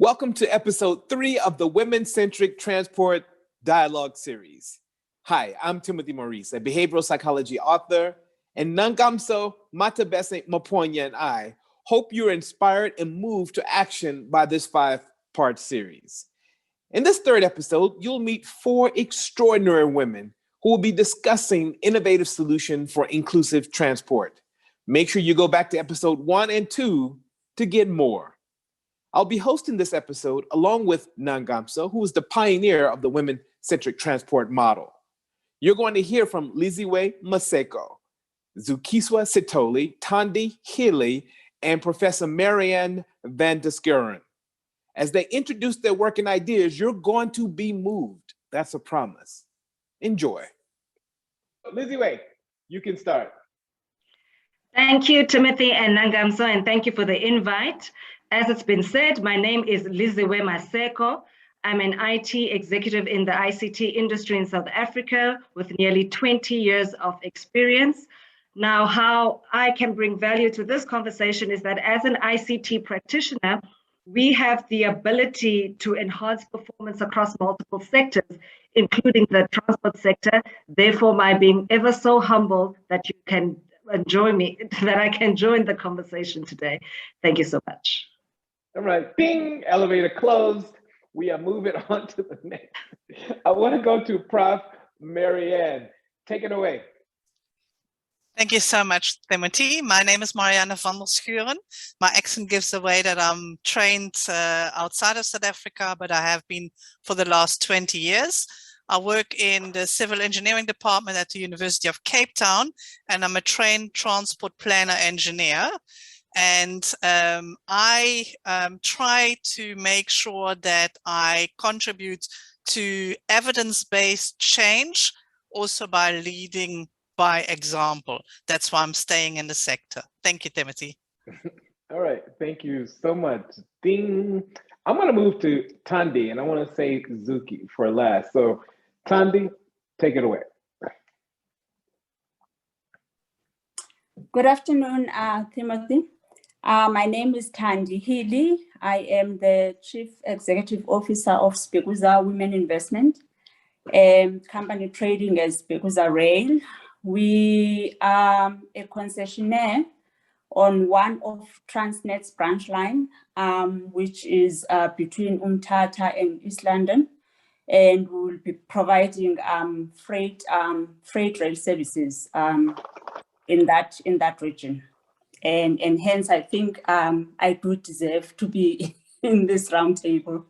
Welcome to episode 3 of the Women-Centric Transport Dialogue Series. Hi, I'm Timothy Maurice, a behavioral psychology author, and Nangamso Matabese Maponya and I hope you're inspired and moved to action by this 5-part series. In this third episode, you'll meet 4 extraordinary women who will be discussing innovative solutions for inclusive transport. Make sure you go back to episode 1 and 2 to get more. I'll be hosting this episode along with Nangamso, who is the pioneer of the women-centric transport model. You're going to hear from Liziwe Maseko, Zukiswa Sitoli, Tandi Healy, and Professor Marianne van der Schuren. As they introduce their work and ideas, you're going to be moved. That's a promise. Enjoy. Liziwe, you can start. Thank you, Timothy and Nangamso, and thank you for the invite. As it's been said, my name is Liziwe Maseko. I'm an IT executive in the ICT industry in South Africa with nearly 20 years of experience. Now, how I can bring value to this conversation is that as an ICT practitioner, we have the ability to enhance performance across multiple sectors, including the transport sector. Therefore, my being ever so humble that you can enjoy me, that I can join the conversation today. Thank you so much. All right, bing, elevator closed. We are moving on to the next. I want to go to Prof. Marianne. Take it away. Thank you so much, Timothy. My name is Marianne van der Schuren. My accent gives away that I'm trained outside of South Africa, but I have been for the last 20 years. I work in the civil engineering department at the University of Cape Town, and I'm a trained transport planner engineer. And I try to make sure that I contribute to evidence-based change, also by leading by example. That's why I'm staying in the sector. Thank you, Timothy. All right, thank you so much. Ding. I'm going to move to Tandi, and I want to say Zuki for last. So, Tandi, take it away. Good afternoon, Timothy. My name is Tandi Healy. I am the Chief Executive Officer of Spekuza Women Investment, company trading as Spekuza Rail. We are a concessionaire on one of Transnet's branch line, which is between Umtata and East London, and we will be providing freight rail services in that region. And hence, I think I do deserve to be in this roundtable.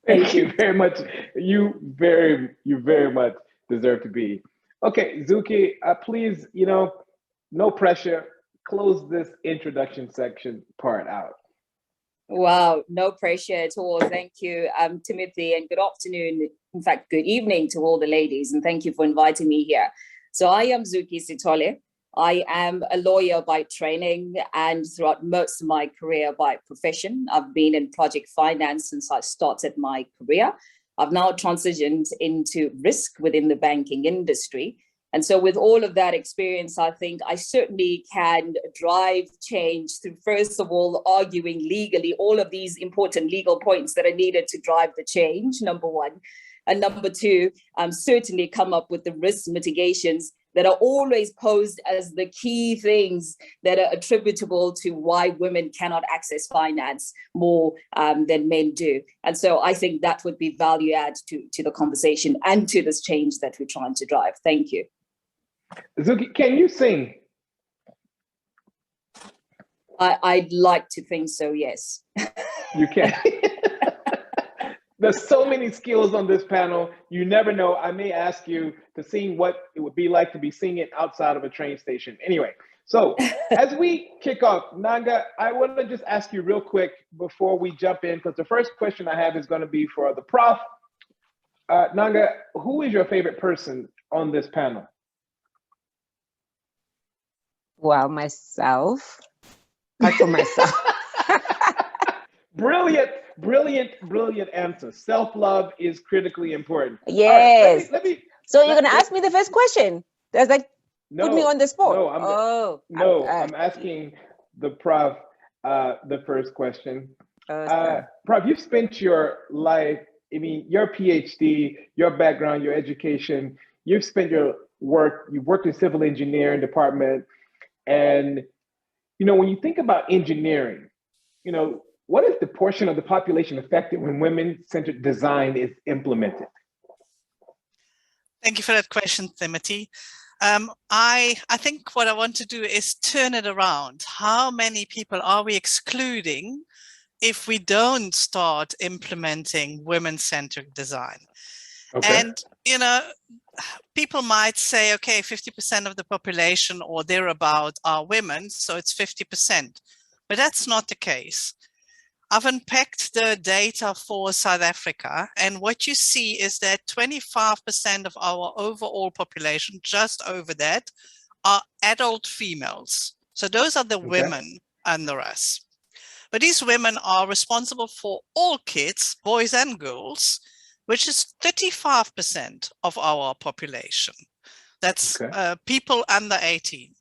Thank you very much. You very much deserve to be. Okay, Zuki, please, no pressure. Close this introduction section part out. Wow, no pressure at all. Thank you, Timothy, and good afternoon. In fact, good evening to all the ladies, and thank you for inviting me here. So I am Zuki Sitole. I am a lawyer by training and throughout most of my career by profession. I've been in project finance since I started my career. I've now transitioned into risk within the banking industry. And so with all of that experience, I think I certainly can drive change through, first of all, arguing legally all of these important legal points that are needed to drive the change, number one. And number two, certainly come up with the risk mitigations that are always posed as the key things that are attributable to why women cannot access finance more than men do. And so I think that would be value add to the conversation and to this change that we're trying to drive. Thank you. Zuki, can you sing? I'd like to think so, yes. You can. There's so many skills on this panel. You never know. I may ask you to sing what it would be like to be singing outside of a train station. Anyway, so as we kick off, Nanga, I want to just ask you real quick before we jump in, because the first question I have is going to be for the prof. Nanga, who is your favorite person on this panel? Well, myself. For myself. Brilliant answer. Self-love is critically important. Yes. Right, let me, so you're going to ask me the first question? That's like, put me on the spot. No, I'm asking the prof the first question. Prof, you've spent your life, I mean, your PhD, your background, your education, you've spent you've worked in civil engineering department. And, when you think about engineering, what is the portion of the population affected when women-centered design is implemented? Thank you for that question, Timothy. I think what I want to do is turn it around. How many people are we excluding if we don't start implementing women-centered design? Okay. And, people might say, okay, 50% of the population or thereabout are women, so it's 50%. But that's not the case. I've unpacked the data for South Africa, and what you see is that 25% of our overall population, just over that, are adult females. So those are the women under us. But these women are responsible for all kids, boys and girls, which is 35% of our population. That's people under 18.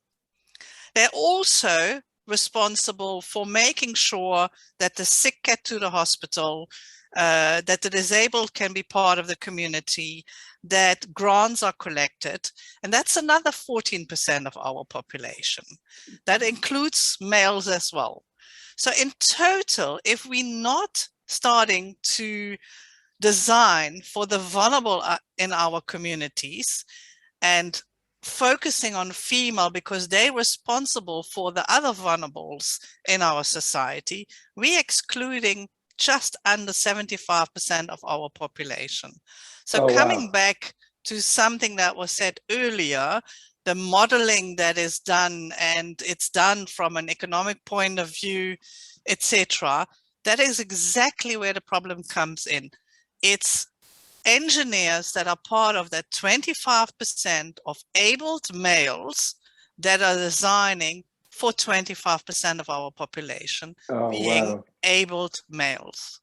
They're also responsible for making sure that the sick get to the hospital, that the disabled can be part of the community, that grants are collected. And that's another 14% of our population. That includes males as well. So in total, if we're not starting to design for the vulnerable in our communities and focusing on female because they're responsible for the other vulnerables in our society, we're excluding just under 75% of our population. So coming back to something that was said earlier, the modeling that is done, and it's done from an economic point of view, etc., that is exactly where the problem comes in. It's engineers that are part of that 25% of abled males that are designing for 25% of our population being abled males.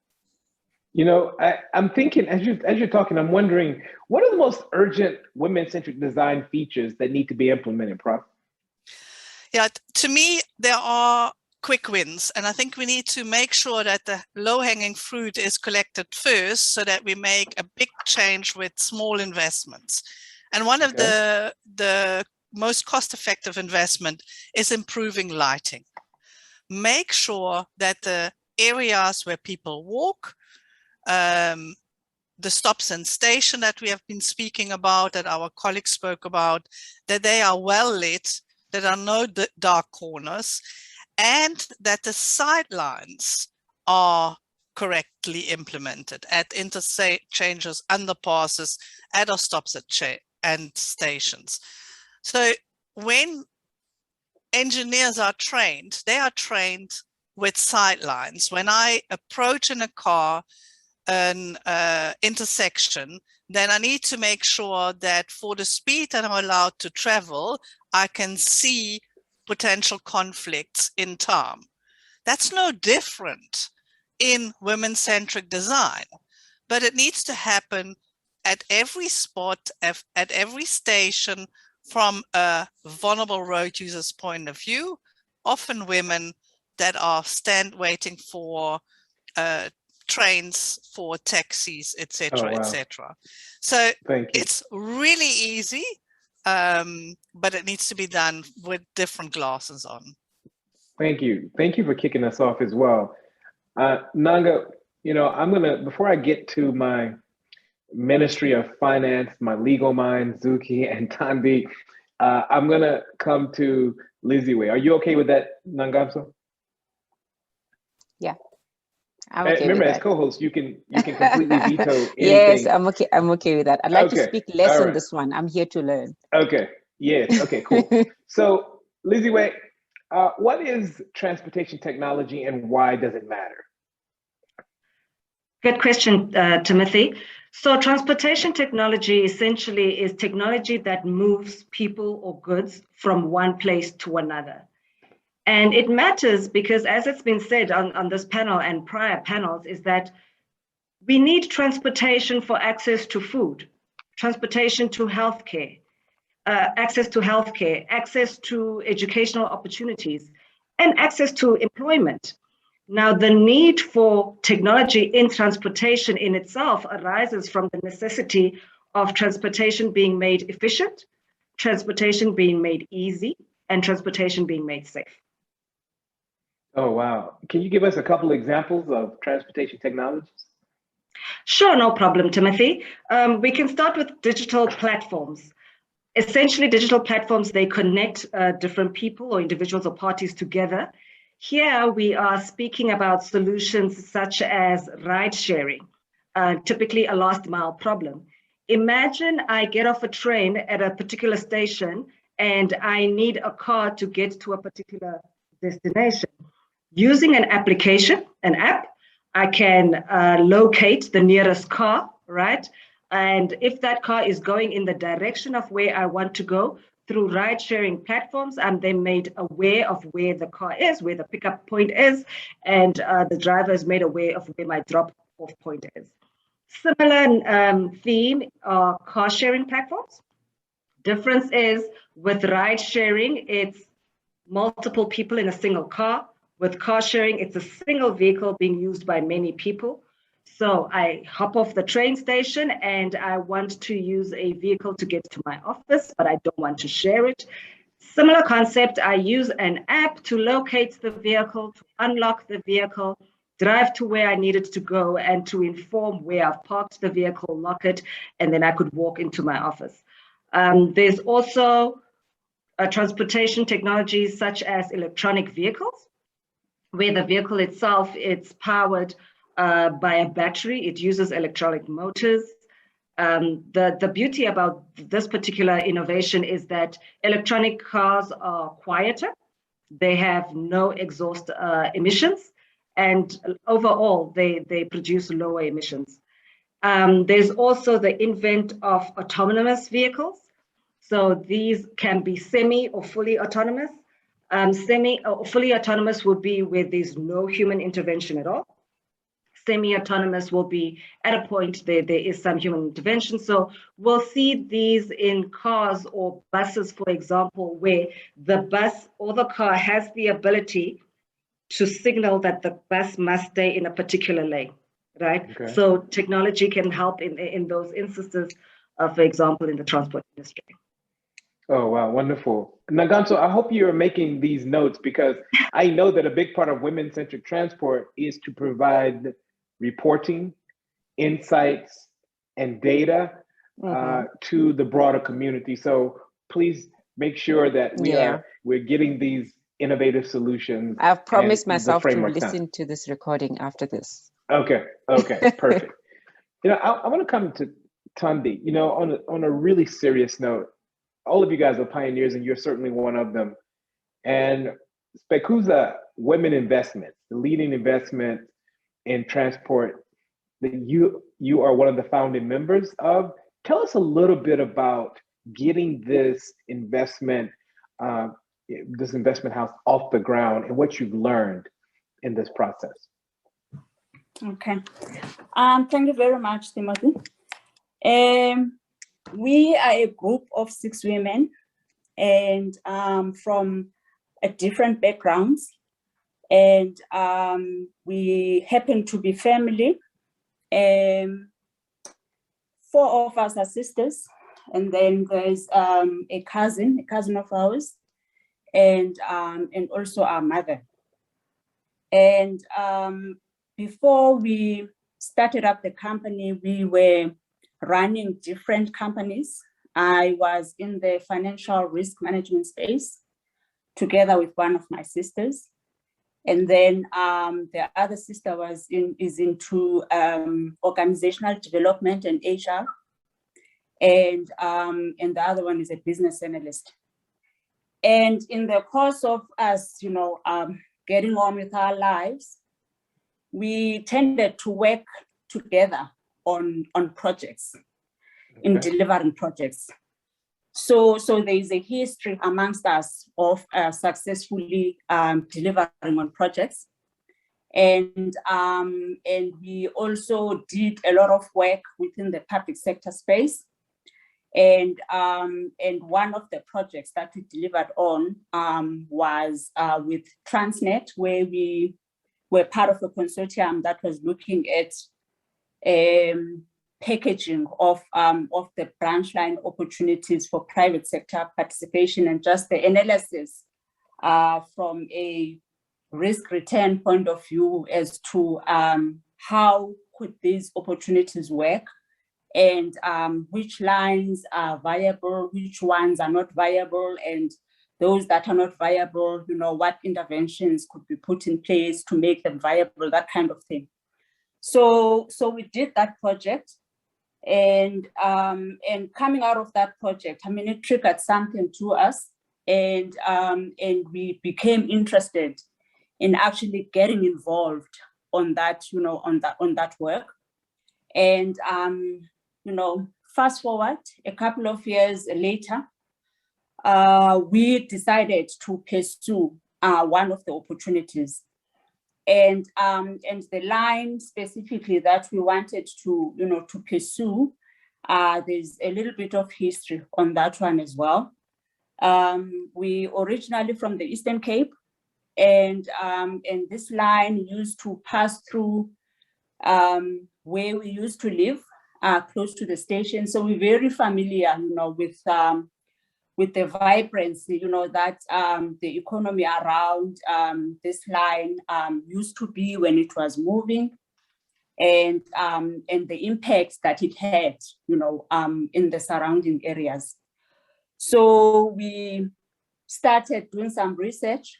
I'm thinking as you're talking, I'm wondering, what are the most urgent women-centric design features that need to be implemented, Prof? Yeah, to me, there are quick wins. And I think we need to make sure that the low-hanging fruit is collected first so that we make a big change with small investments. And one of the most cost-effective investment is improving lighting. Make sure that the areas where people walk, the stops and station that we have been speaking about, that our colleagues spoke about, that they are well lit, that there are no dark corners, and that the sidelines are correctly implemented at interchanges, underpasses, at our stops and stations. So when engineers are trained, they are trained with sidelines. When I approach in a car an intersection, then I need to make sure that for the speed that I'm allowed to travel, I can see potential conflicts in time. That's no different in women-centric design, but it needs to happen at every spot, at every station, from a vulnerable road user's point of view, often women that are waiting for trains, for taxis, etc., etc. So it's really easy, but it needs to be done with different glasses on. Thank you. Thank you for kicking us off as well. Nanga, I'm gonna, before I get to my Ministry of Finance, my legal mind, Zuki and Thandi, I'm gonna come to Liziwe. Are you okay with that, Nangamso? Yeah. I'm okay. Remember, with as that. co-host, you can completely veto anything. Yes, I'm okay. I'm okay with that. I'd like to speak less on this one. I'm here to learn. Okay. Yes. Okay. Cool. So, Liziwe, what is transportation technology and why does it matter? Good question, Timothy. So, transportation technology essentially is technology that moves people or goods from one place to another. And it matters because, as it's been said on this panel and prior panels, is that we need transportation for access to food, transportation to healthcare, access to educational opportunities, and access to employment. Now, the need for technology in transportation in itself arises from the necessity of transportation being made efficient, transportation being made easy, and transportation being made safe. Oh, wow. Can you give us a couple examples of transportation technologies? Sure, no problem, Timothy. We can start with digital platforms. Essentially, digital platforms, they connect different people or individuals or parties together. Here, we are speaking about solutions such as ride sharing, typically a last mile problem. Imagine I get off a train at a particular station and I need a car to get to a particular destination. Using an application, an app, I can locate the nearest car, right? And if that car is going in the direction of where I want to go, through ride-sharing platforms, I'm then made aware of where the car is, where the pickup point is, and the driver is made aware of where my drop-off point is. Similar theme are car-sharing platforms. Difference is with ride-sharing, it's multiple people in a single car. With car sharing, it's a single vehicle being used by many people. So I hop off the train station and I want to use a vehicle to get to my office, but I don't want to share it. Similar concept, I use an app to locate the vehicle, to unlock the vehicle, drive to where I needed to go, and to inform where I've parked the vehicle, lock it, and then I could walk into my office. There's also transportation technologies such as electronic vehicles, where the vehicle itself, it's powered by a battery. It uses electronic motors. The beauty about this particular innovation is that electronic cars are quieter. They have no exhaust emissions. And overall, they produce lower emissions. There's also the invent of autonomous vehicles. So these can be semi or fully autonomous. Semi or fully autonomous will be where there's no human intervention at all. Semi-autonomous will be at a point there is some human intervention. So we'll see these in cars or buses, for example, where the bus or the car has the ability to signal that the bus must stay in a particular lane, right? Okay. So technology can help in those instances, for example, in the transport industry. Oh, wow, wonderful. Nangamso, I hope you're making these notes because I know that a big part of women-centric transport is to provide reporting, insights, and data to the broader community. So please make sure that we're getting these innovative solutions. I've promised myself to listen to this recording after this. Okay, perfect. I want to come to Thandi, on a really serious note. All of you guys are pioneers and you're certainly one of them. And Spequza Women Investment, the leading investment in transport that you are one of the founding members of. Tell us a little bit about getting this investment house off the ground and what you've learned in this process. Okay. Thank you very much, Timothy. We are a group of 6 women and from different backgrounds. And we happen to be family. 4 of us are sisters. And then there's a cousin of ours, and also our mother. And before we started up the company, we were running different companies. I was in the financial risk management space together with one of my sisters. And then the other sister is into organizational development and HR. And the other one is a business analyst. And in the course of us, getting on with our lives, we tended to work together on projects, in delivering projects. So there is a history amongst us of successfully delivering on projects. And we also did a lot of work within the public sector space. And one of the projects that we delivered on was with Transnet, where we were part of a consortium that was looking at packaging of the branch line opportunities for private sector participation, and just the analysis from a risk return point of view as to how could these opportunities work, and which lines are viable, which ones are not viable, and those that are not viable, what interventions could be put in place to make them viable, that kind of thing. So we did that project, and coming out of that project, it triggered something to us, and we became interested in actually getting involved on that, on that work. And fast forward a couple of years later, we decided to pursue one of the opportunities. And the line specifically that we wanted to, to pursue, there's a little bit of history on that one as well. We originally from the Eastern Cape, and this line used to pass through where we used to live, close to the station. So we're very familiar, with the vibrancy, that the economy around this line used to be when it was moving, and the impacts that it had, in the surrounding areas. So we started doing some research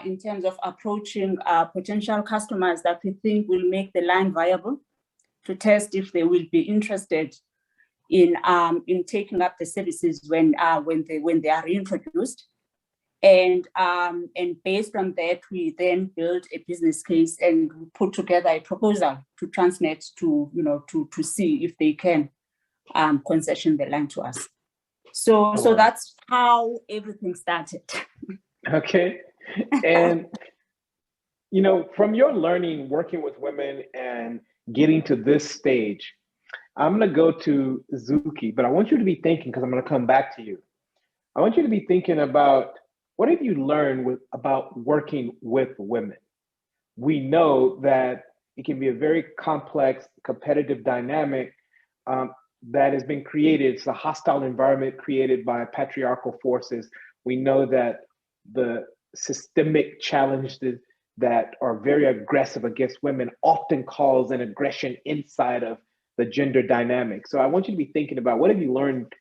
in terms of approaching potential customers that we think will make the line viable, to test if they will be interested in taking up the services when they are reintroduced, and based on that, we then built a business case and put together a proposal to Transnet to see if they can concession the line to us. So that's how everything started. Okay, and from your learning working with women and getting to this stage, I'm going to go to Zuki, but I want you to be thinking, because I'm going to come back to you. I want you to be thinking about, what have you learned about working with women? We know that it can be a very complex, competitive dynamic that has been created. It's a hostile environment created by patriarchal forces. We know that the systemic challenges that are very aggressive against women often cause an aggression inside of the gender dynamic. So I want you to be thinking about, what have you learned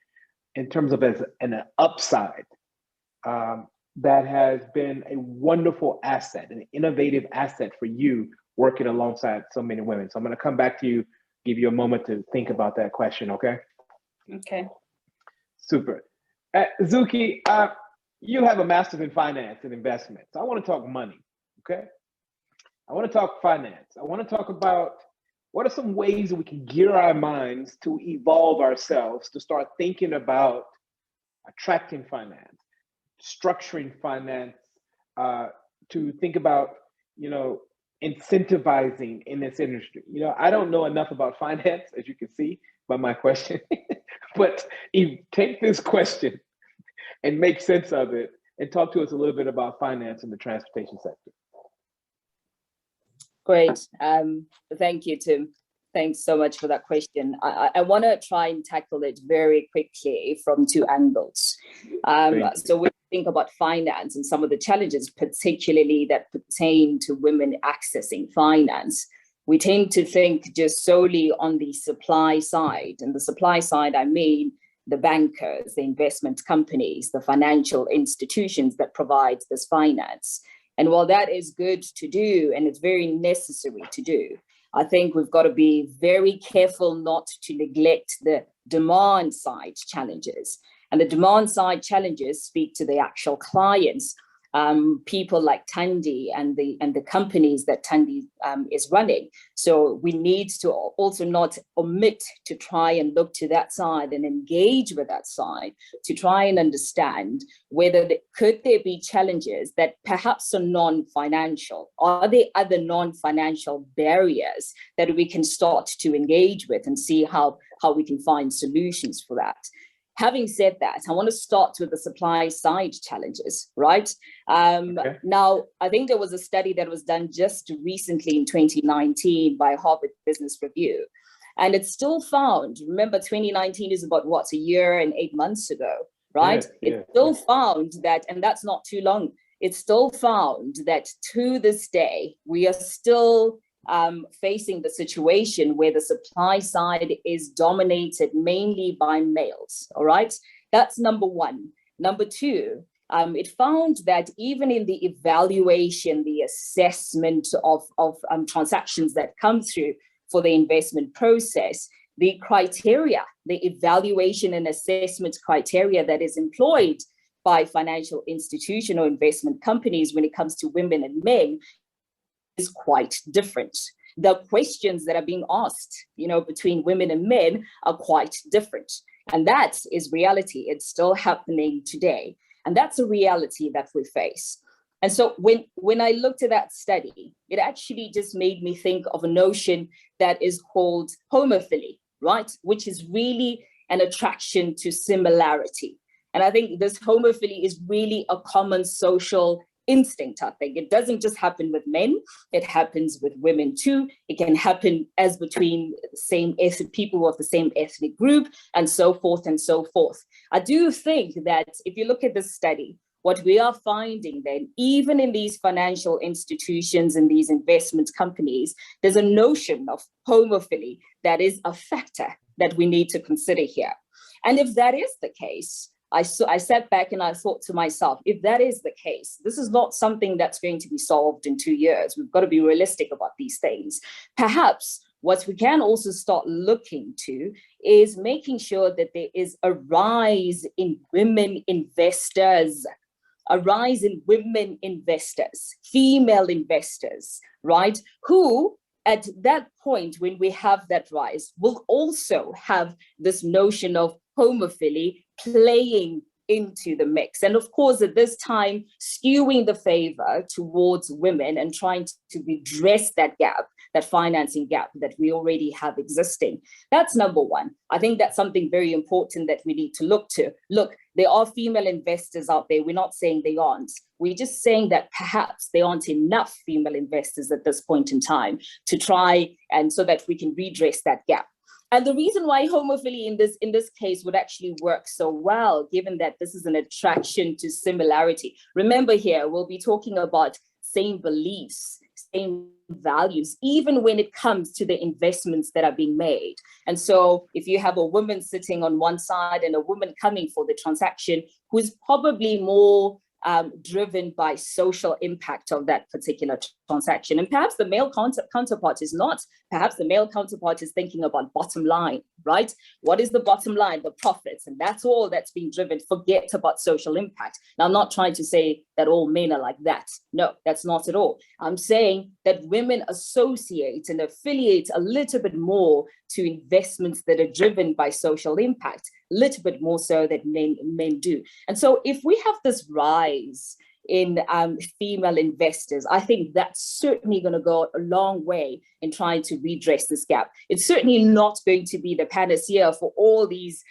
in terms of as an upside that has been a wonderful asset, an innovative asset for you working alongside so many women. So I'm going to come back to you, give you a moment to think about that question, okay? Okay. Super. Zuki, you have a master's in finance and investment. So I want to talk money, okay? I want to talk finance. I want to talk about, what are some ways that we can gear our minds to evolve ourselves, to start thinking about attracting finance, structuring finance, to think about, incentivizing in this industry. I don't know enough about finance, as you can see by my question, but take this question and make sense of it and talk to us a little bit about finance in the transportation sector. Great. Thank you, Tim. Thanks so much for that question. I want to try and tackle it very quickly from two angles. So when we think about finance and some of the challenges, particularly that pertain to women accessing finance, we tend to think just solely on the supply side. And the supply side, I mean the bankers, the investment companies, the financial institutions that provide this finance. And while that is good to do, and it's very necessary to do, I think we've got to be very careful not to neglect the demand side challenges. And the demand side challenges speak to the actual clients, people like Thandi and the companies that Thandi is running. So we need to also not omit to try and look to that side and engage with that side to try and understand whether could there be challenges that perhaps are non-financial. Are there other non-financial barriers that we can start to engage with and see how we can find solutions for that? Having said that, I want to start with the supply side challenges, right? Now, I think there was a study that was done just recently in 2019 by Harvard Business Review. And it still found, remember 2019 is about what, a year and 8 months ago, right? It still found that, and that's not too long, it still found that to this day, we are still facing the situation where the supply side is dominated mainly by males, all right? That's number one. Number two, it found that even in the evaluation, the assessment of transactions that come through for the investment process, the criteria, the evaluation and assessment criteria that is employed by financial institution or investment companies when it comes to women and men is quite different. The questions that are being asked, between women and men are quite different. And that is reality. It's still happening today. And that's a reality that we face. And so when I looked at that study, it actually just made me think of a notion that is called homophily, right? Which is really an attraction to similarity. And I think this homophily is really a common social instinct. I think it doesn't just happen with men, it happens with women too. It can happen as between the same ethnic people of the same ethnic group, and so forth and so forth. I do think that if you look at this study, what we are finding then, even in these financial institutions and these investment companies, there's a notion of homophily that is a factor that we need to consider here. And if that is the case, I sat back and I thought to myself, if that is the case, this is not something that's going to be solved in 2 years. We've got to be realistic about these things. Perhaps what we can also start looking to is making sure that there is a rise in women investors, female investors, right? Who at that point, when we have that rise, will also have this notion of homophily playing into the mix. And of course, at this time, skewing the favor towards women and trying to redress that gap, that financing gap that we already have existing. That's number one. I think that's something very important that we need to look to. Look, there are female investors out there. We're not saying they aren't. We're just saying that perhaps there aren't enough female investors at this point in time to try and so that we can redress that gap. And the reason why homophily in this case would actually work so well, given that this is an attraction to similarity. Remember here, we'll be talking about same beliefs, same values, even when it comes to the investments that are being made. And so if you have a woman sitting on one side and a woman coming for the transaction, who is probably more driven by social impact of that particular transaction. And perhaps the male counterpart is not. Perhaps the male counterpart is thinking about bottom line, right? What is the bottom line? The profits. And that's all that's being driven. Forget about social impact. Now, I'm not trying to say that all men are like that. No, that's not at all. I'm saying that women associate and affiliate a little bit more to investments that are driven by social impact, a little bit more so than men do. And so if we have this rise in female investors, I think that's certainly going to go a long way in trying to redress this gap. It's certainly not going to be the panacea for all these,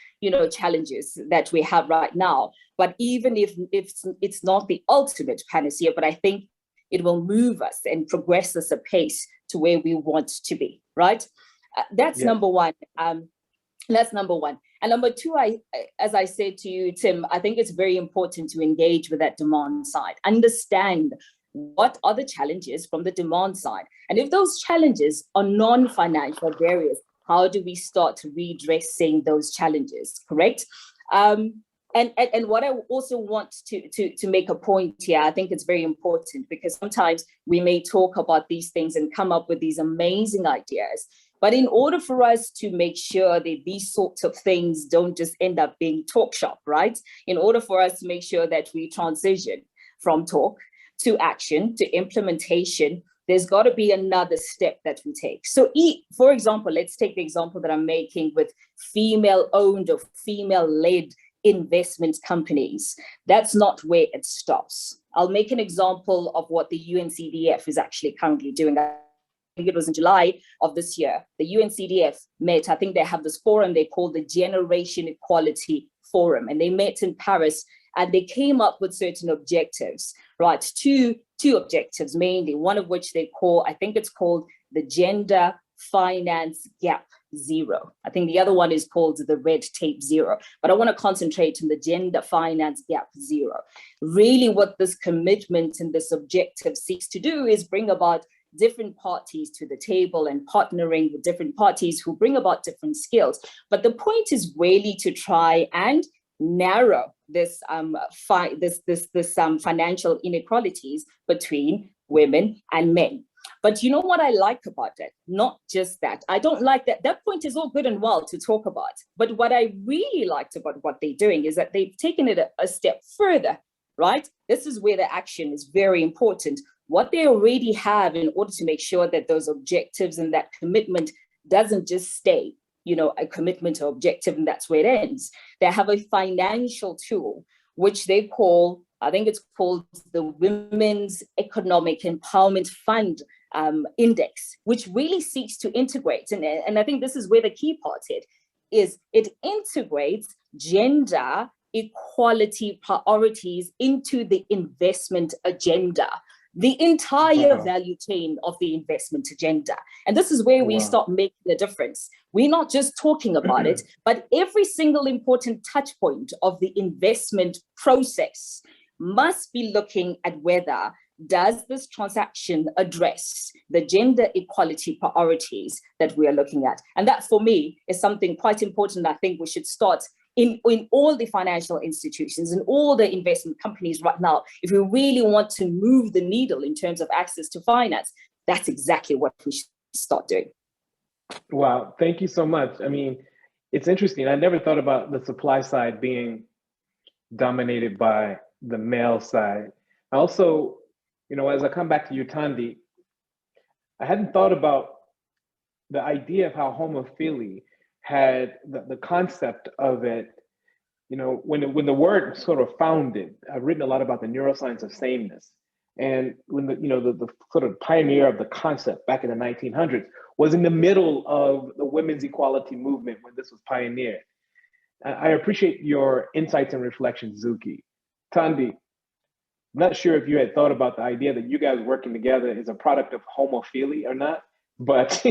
challenges that we have right now. But even if it's not the ultimate panacea, but I think it will move us and progress us apace to where we want to be, right? That's number one. That's number one. And number two, as I said to you, Tim, I think it's very important to engage with that demand side, understand what are the challenges from the demand side. And if those challenges are non-financial barriers, how do we start redressing those challenges, correct? And what I also want to make a point here, I think it's very important because sometimes we may talk about these things and come up with these amazing ideas. But in order for us to make sure that these sorts of things don't just end up being talk shop, right? In order for us to make sure that we transition from talk to action to implementation, there's got to be another step that we take. So for example, let's take the example that I'm making with female-owned or female-led investment companies. That's not where it stops. I'll make an example of what the UNCDF is actually currently doing. I think it was in July of this year, the UNCDF met. I think they have this forum they call the Generation Equality forum, and they met in Paris, and they came up with certain objectives, right? Two objectives mainly, one of which they call, I think it's called the Gender Finance Gap Zero. I think the other one is called the Red Tape Zero, but I want to concentrate on the Gender Finance Gap Zero. Really what this commitment and this objective seeks to do is bring about different parties to the table and partnering with different parties who bring about different skills. But the point is really to try and narrow this financial inequalities between women and men. But you know what I like about it? Not just that. I don't like that. That point is all good and well to talk about. But what I really liked about what they're doing is that they've taken it a step further, right? This is where the action is very important. What they already have in order to make sure that those objectives and that commitment doesn't just stay, you know, a commitment or objective and that's where it ends. They have a financial tool, which they call, I think it's called the Women's Economic Empowerment Fund Index, which really seeks to integrate. And I think this is where the key part is it integrates gender equality priorities into the investment agenda, the entire value chain of the investment agenda. And this is where we start making a difference. We're not just talking about it, but every single important touch point of the investment process must be looking at whether does this transaction address the gender equality priorities that we are looking at. And that for me is something quite important. I think we should start in all the financial institutions and all the investment companies right now. If we really want to move the needle in terms of access to finance, that's exactly what we should start doing. Wow, thank you so much. I mean, it's interesting. I never thought about the supply side being dominated by the male side. I also, you know, as I come back to you, Thandi, I hadn't thought about the idea of how homophilia had the concept of it, you know, when the word sort of founded. I've written a lot about the neuroscience of sameness. And when the sort of pioneer of the concept back in the 1900s was in the middle of the women's equality movement when this was pioneered. I appreciate your insights and reflections, Zuki. Thandi, I'm not sure if you had thought about the idea that you guys working together is a product of homophilia or not, but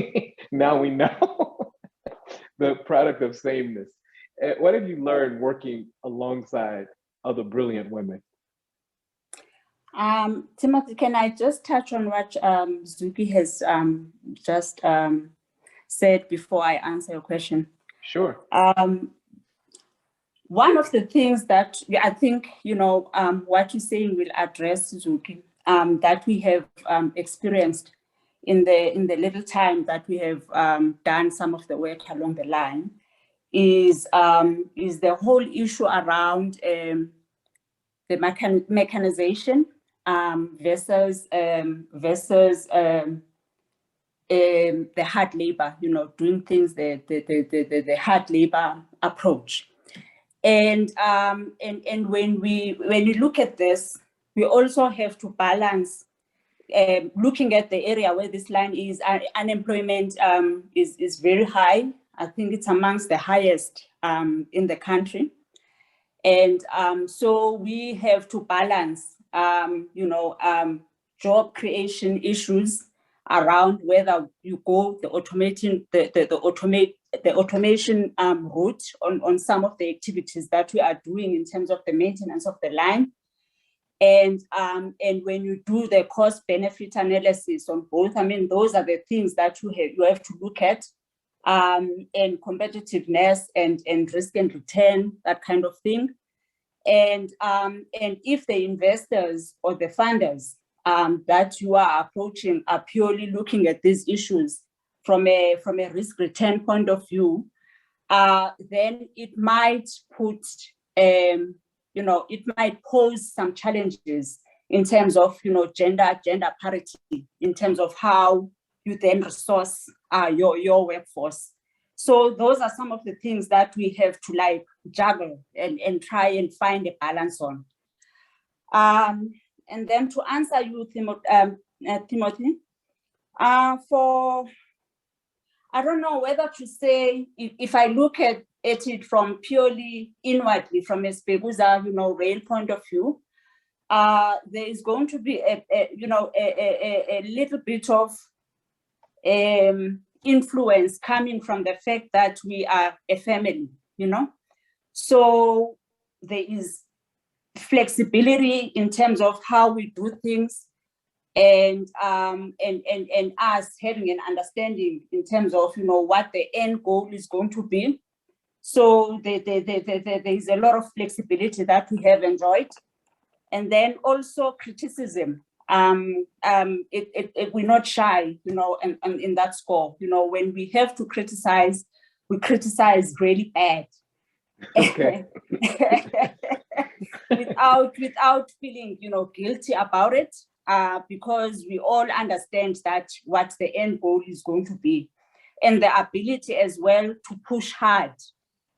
now we know the product of sameness. What have you learned working alongside other brilliant women? Timothy, can I just touch on what Zuki has just said before I answer your question? Sure. One of the things that I think, you know, what you're saying will address, Zuki, that we have experienced in the little time that we have done some of the work along the line is the whole issue around the mechanization versus the hard labor, you know, doing things the hard labor approach. And when you look at this, we also have to balance looking at the area where this line is. Unemployment is very high. I think it's amongst the highest in the country. And so we have to balance, job creation issues around whether you go the automation route on some of the activities that we are doing in terms of the maintenance of the line. And when you do the cost benefit analysis on both, I mean, those are the things that you have to look at, and competitiveness and risk and return, that kind of thing. And if the investors or the funders that you are approaching are purely looking at these issues from a risk return point of view, then it might put it might pose some challenges in terms of gender parity, in terms of how you then resource your workforce. So those are some of the things that we have to juggle and try and find a balance on. And then to answer you, Timothy, I don't know whether to say, if I look at at it from purely inwardly, from a Speguza, rail point of view, there is going to be a little bit of influence coming from the fact that we are a family, So there is flexibility in terms of how we do things, and us having an understanding in terms of what the end goal is going to be. So there is a lot of flexibility that we have enjoyed. And then also criticism. We're not shy, in that score. When we have to criticize, we criticize really bad. Okay. without feeling, guilty about it, because we all understand that what the end goal is going to be, and the ability as well to push hard.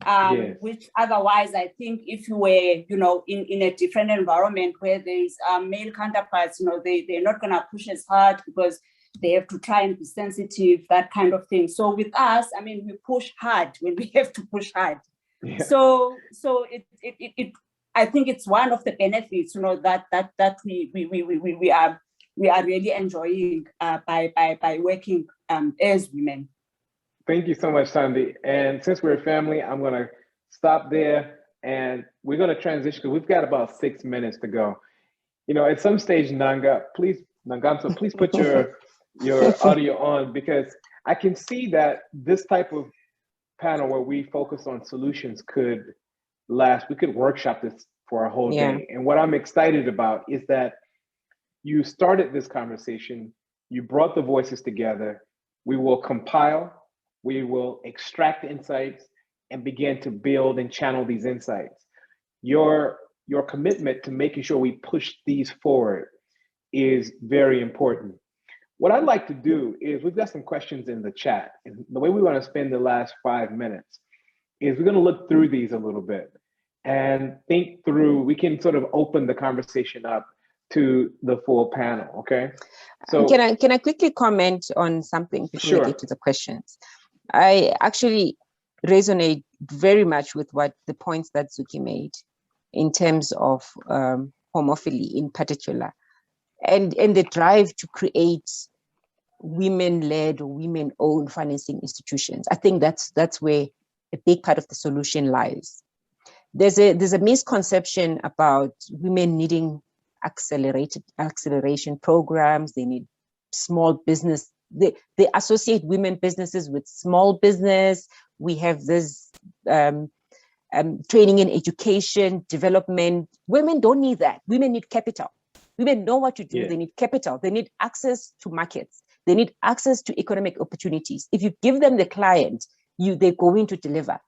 Yes. Which otherwise, I think if you were, in a different environment where there's male counterparts, they're not going to push as hard because they have to try and be sensitive, that kind of thing. So with us, we push hard when we have to push hard. Yeah. So it I think it's one of the benefits, that we are really enjoying by working as women. Thank you so much, Thandi. And since we're a family, I'm going to stop there, and we're going to transition because we've got about 6 minutes to go. At some stage, Nangamso, please put your audio on, because I can see that this type of panel where we focus on solutions could last. We could workshop this for a whole day. And what I'm excited about is that you started this conversation, you brought the voices together. We will compile, we will extract insights and begin to build and channel these insights. Your commitment to making sure we push these forward is very important. What I'd like to do is, we've got some questions in the chat, and the way we want to spend the last 5 minutes is we're going to look through these a little bit and think through, we can sort of open the conversation up to the full panel, okay? So can I quickly comment on something before we get to the questions? I actually resonate very much with the points that Zuki made in terms of homophily in particular, and the drive to create women-led or women-owned financing institutions. I think that's where a big part of the solution lies. There's a misconception about women needing acceleration programs. They need small business. They associate women businesses with small business. We have this training in education, development. Women don't need that. Women need capital. Women know what to do. Yeah. They need capital. They need access to markets. They need access to economic opportunities. If you give them the client, they're going to deliver.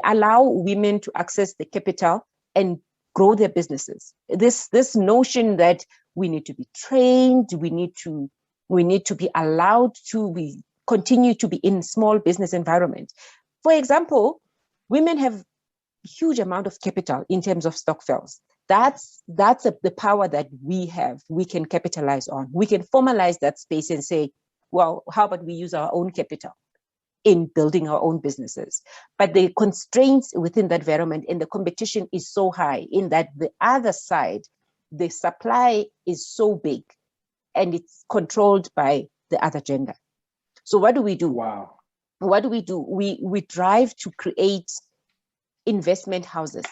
Allow women to access the capital and grow their businesses. This notion that we need to be trained, we need to be allowed to continue to be in small business environment. For example, women have a huge amount of capital in terms of stokvels. That's the power that we have. We can capitalize on. We can formalize that space and say, well, how about we use our own capital in building our own businesses? But the constraints within that environment and the competition is so high in that the other side, the supply is so big and it's controlled by the other gender. So what do we do? Wow. What do? We drive to create investment houses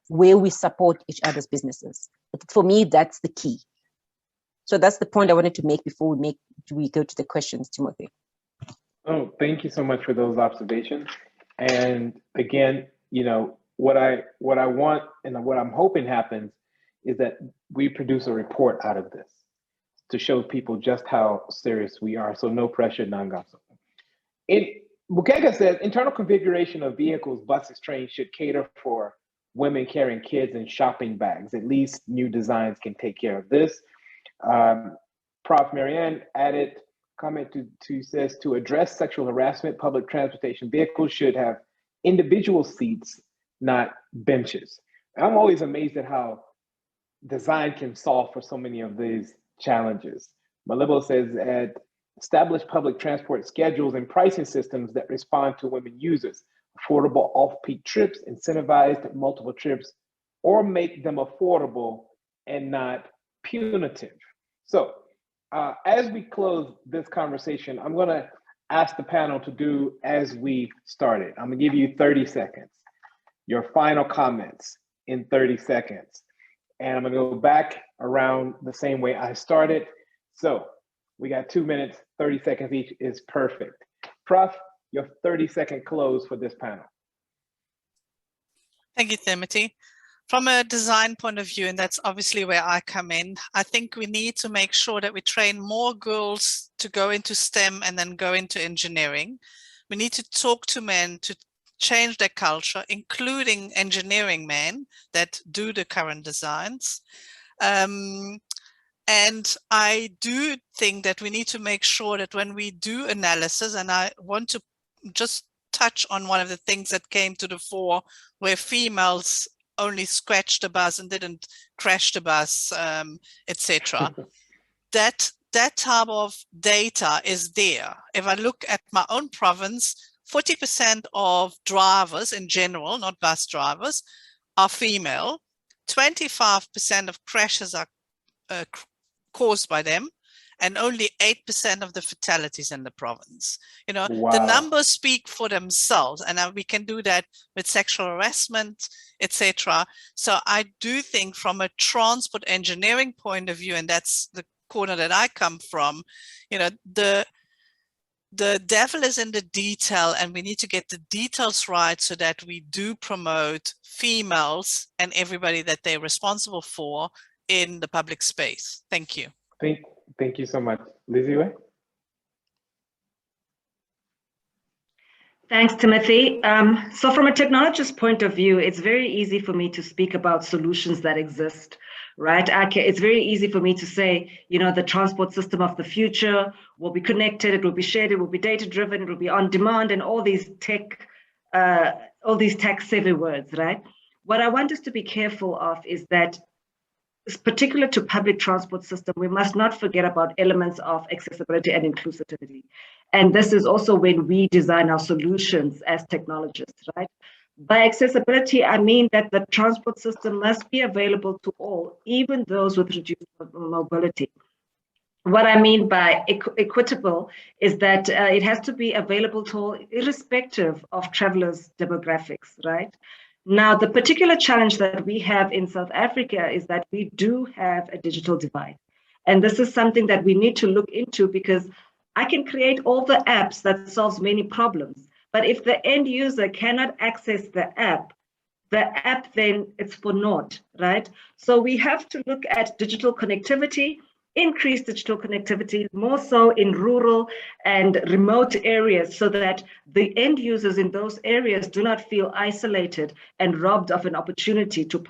where we support each other's businesses. For me, that's the key. So that's the point I wanted to make before we go to the questions, Timothy. Oh, thank you so much for those observations. And again, what I want and what I'm hoping happens is that we produce a report out of this to show people just how serious we are. So no pressure, Nangamso. Bukeka says, internal configuration of vehicles, buses, trains should cater for women carrying kids and shopping bags. At least new designs can take care of this. Prof. Marianne added comment says, to address sexual harassment, public transportation vehicles should have individual seats, not benches. I'm always amazed at how design can solve for so many of these challenges. Malibo says, establish public transport schedules and pricing systems that respond to women users. affordable off-peak trips, incentivized multiple trips, or make them affordable and not punitive. So as we close this conversation, I'm gonna ask the panel to do as we started. I'm gonna give you 30 seconds, your final comments in 30 seconds. And I'm gonna go back around the same way I started. So we got 2 minutes, 30 seconds each is perfect. Prof, your 30-second close for this panel. Thank you, Timothy. From a design point of view, and that's obviously where I come in, I think we need to make sure that we train more girls to go into STEM and then go into engineering. We need to talk to men to change their culture, including engineering men that do the current designs. And I do think that we need to make sure that when we do analysis, and I want to just touch on one of the things that came to the fore where females only scratched the bus and didn't crash the bus, etc. That type of data is there. If I look at my own province, 40% of drivers in general, not bus drivers, are female. 25% of crashes are caused by them, and only 8% of the fatalities in the province. You know, Wow. The numbers speak for themselves, and we can do that with sexual harassment, etc. So I do think from a transport engineering point of view, and that's the corner that I come from, you know, the devil is in the detail, and we need to get the details right so that we do promote females and everybody that they're responsible for in the public space. Thank you. Thank you so much. Lizzie Way? Thanks, Timothy. So from a technologist point of view, it's very easy for me to speak about solutions that exist, right? It's very easy for me to say, you know, the transport system of the future will be connected, it will be shared, it will be data-driven, it will be on demand, and all these tech-savvy words, right? What I want us to be careful of is that, particular to public transport system, we must not forget about elements of accessibility and inclusivity. And this is also when we design our solutions as technologists, right? By accessibility, I mean that the transport system must be available to all, even those with reduced mobility. What I mean by equitable is that it has to be available to all, irrespective of travelers' demographics, right? Now, the particular challenge that we have in South Africa is that we do have a digital divide. And this is something that we need to look into, because I can create all the apps that solves many problems. But if the end user cannot access the app then it's for naught, right? So we have to look at digital connectivity, increase digital connectivity, more so in rural and remote areas, so that the end users in those areas do not feel isolated and robbed of an opportunity to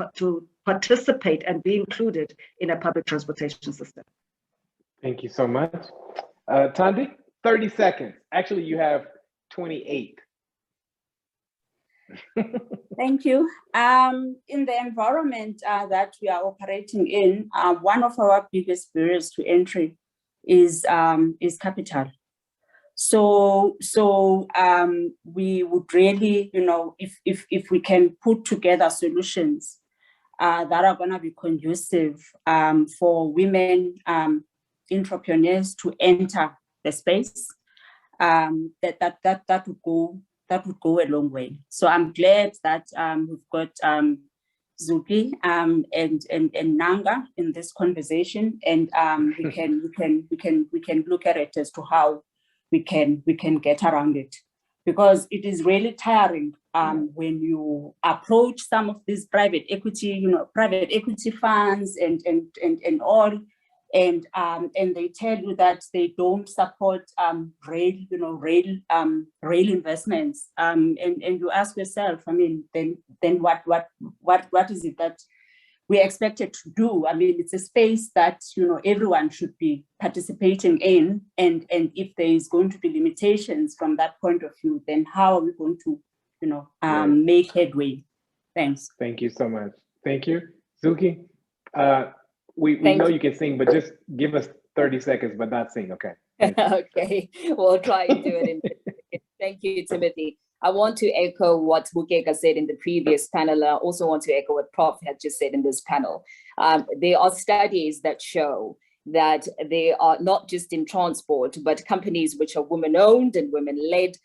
participate and be included in a public transportation system. Thank you so much. Thandi, 30 seconds. Actually, you have 28. Thank you. In the environment that we are operating in, one of our biggest barriers to entry is capital. So we would really, you know, if we can put together solutions that are going to be conducive for women entrepreneurs to enter the space, that would go a long way. So I'm glad that we've got Zuki and Nanga in this conversation, and we can look at it as to how we can get around it, because it is really tiring when you approach some of these private equity funds and all. And they tell you that they don't support rail investments. And you ask yourself, I mean, then what is it that we're expected to do? I mean, it's a space that, you know, everyone should be participating in. And if there is going to be limitations from that point of view, then how are we going to, you know, make headway? Thanks. Thank you so much. Thank you. Zuki, we know you can sing, but just give us 30 seconds, but not sing, okay? Okay, we'll try and do it. Thank you, Timothy. I want to echo what Bukeka said in the previous panel. I also want to echo what Prof had just said in this panel. There are studies that show that they are not just in transport, but companies which are women-owned and women-led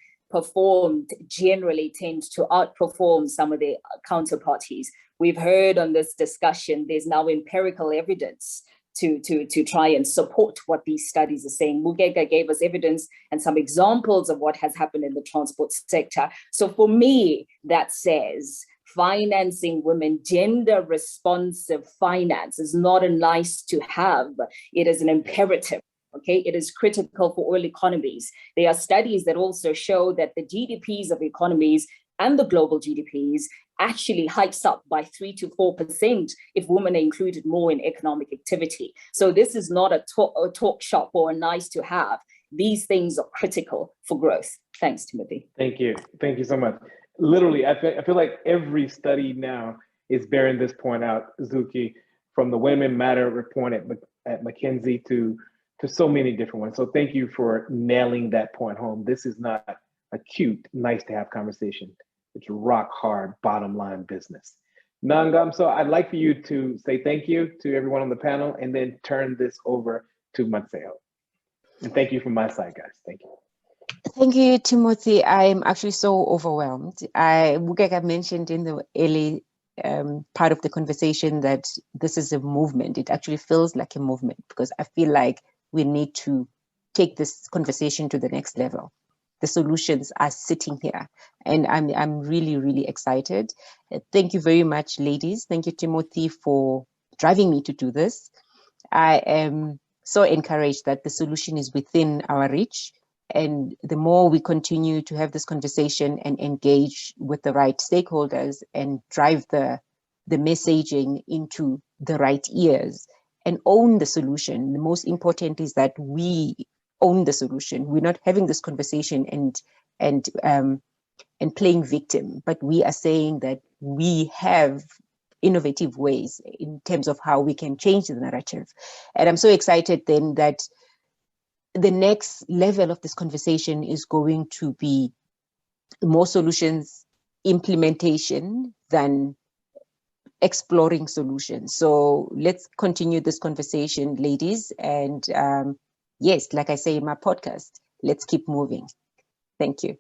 generally tend to outperform some of their counterparties. We've heard on this discussion, there's now empirical evidence to try and support what these studies are saying. Mugega gave us evidence and some examples of what has happened in the transport sector. So for me, that says financing women, gender responsive finance is not a nice to have, it is an imperative. Okay, it is critical for all economies. There are studies that also show that the GDPs of economies and the global GDPs actually hikes up by 3 to 4% if women are included more in economic activity. So this is not a talk shop or a nice to have. These things are critical for growth. Thanks, Timothy. Thank you. Thank you so much. Literally, I feel like every study now is bearing this point out, Zuki, from the Women Matter report at McKinsey to so many different ones. So thank you for nailing that point home. This is not a cute, nice to have conversation. It's rock hard, bottom line business. Nangam, so I'd like for you to say thank you to everyone on the panel and then turn this over to Matseo. And thank you from my side, guys. Thank you. Thank you, Timothy. I'm actually so overwhelmed. Mugega mentioned in the early part of the conversation that this is a movement. It actually feels like a movement because I feel like we need to take this conversation to the next level. The solutions are sitting here, and I'm really, really excited. Thank you very much, ladies. Thank you, Timothy, for driving me to do this. I am so encouraged that the solution is within our reach. And the more we continue to have this conversation and engage with the right stakeholders and drive the messaging into the right ears and own the solution, the most important is that we own the solution. We're not having this conversation and playing victim, but we are saying that we have innovative ways in terms of how we can change the narrative. And I'm so excited then that the next level of this conversation is going to be more solutions implementation than exploring solutions. So let's continue this conversation, ladies. And yes, like I say in my podcast, let's keep moving. Thank you.